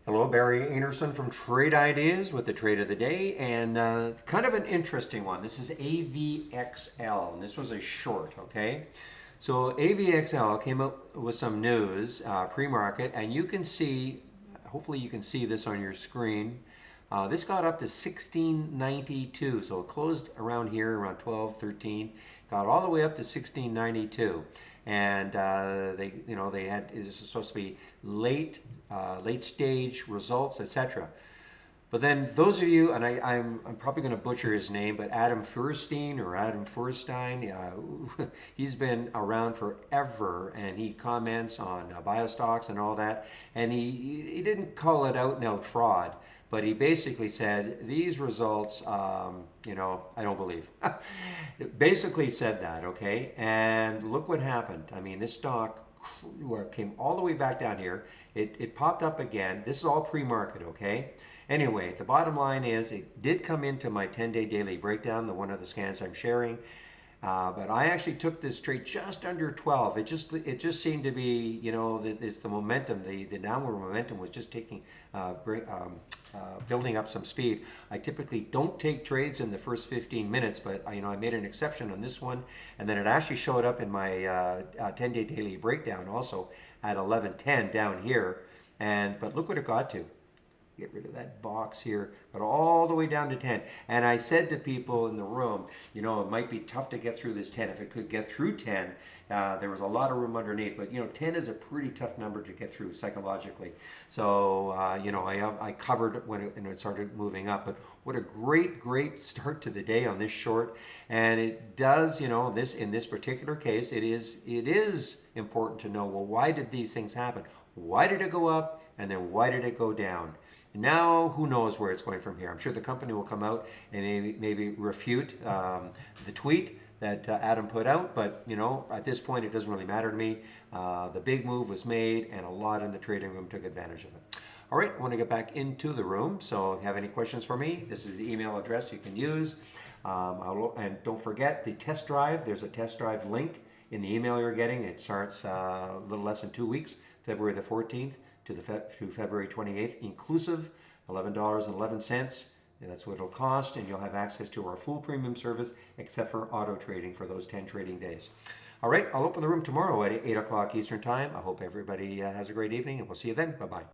Hello, Barry Anderson from Trade Ideas with the trade of the day, and kind of an interesting one. This is AVXL, and this was a short, okay? So AVXL came up with some news pre-market, and you can see, hopefully you can see this on your screen. This got up to 1692, so it closed around here, around 12, 13, got all the way up to 1692, and they had it was supposed to be late stage results, etc. But then those of you, and I'm probably going to butcher his name, but Adam Feuerstein or Adam Feuerstein, he's been around forever, and he comments on biostocks and all that, and he didn't call it out and out fraud, but he basically said these results, I don't believe. It basically said that, okay, and look what happened. I mean, this stock came all the way back down here. It popped up again. This is all pre-market, okay? Anyway, the bottom line is it did come into my 10-day daily breakdown, the one of the scans I'm sharing. But I actually took this trade just under 12. It just seemed to be, it's the momentum, the downward momentum was just building up some speed. I typically don't take trades in the first 15 minutes, but I made an exception on this one, and then it actually showed up in my 10-day daily breakdown also at 11:10 down here. But look what it got to. Get rid of that box here, but all the way down to 10. And I said to people in the room, it might be tough to get through this 10. If it could get through 10, there was a lot of room underneath. But 10 is a pretty tough number to get through psychologically. So I covered when it started moving up. But what a great start to the day on this short. And it does, this in this particular case, it is important to know, well, why did these things happen? Why did it go up, and then why did it go down? Now, who knows where it's going from here? I'm sure the company will come out and maybe refute the tweet that Adam put out, but at this point, it doesn't really matter to me. The big move was made, and a lot in the trading room took advantage of it. All right, I want to get back into the room. So if you have any questions for me, this is the email address you can use. And don't forget the test drive. There's a test drive link in the email you're getting. It starts a little less than 2 weeks, February the 14th. To February 28th, inclusive, $11.11. That's what it'll cost, and you'll have access to our full premium service, except for auto trading for those 10 trading days. All right, I'll open the room tomorrow at 8 o'clock Eastern Time. I hope everybody has a great evening, and we'll see you then. Bye-bye.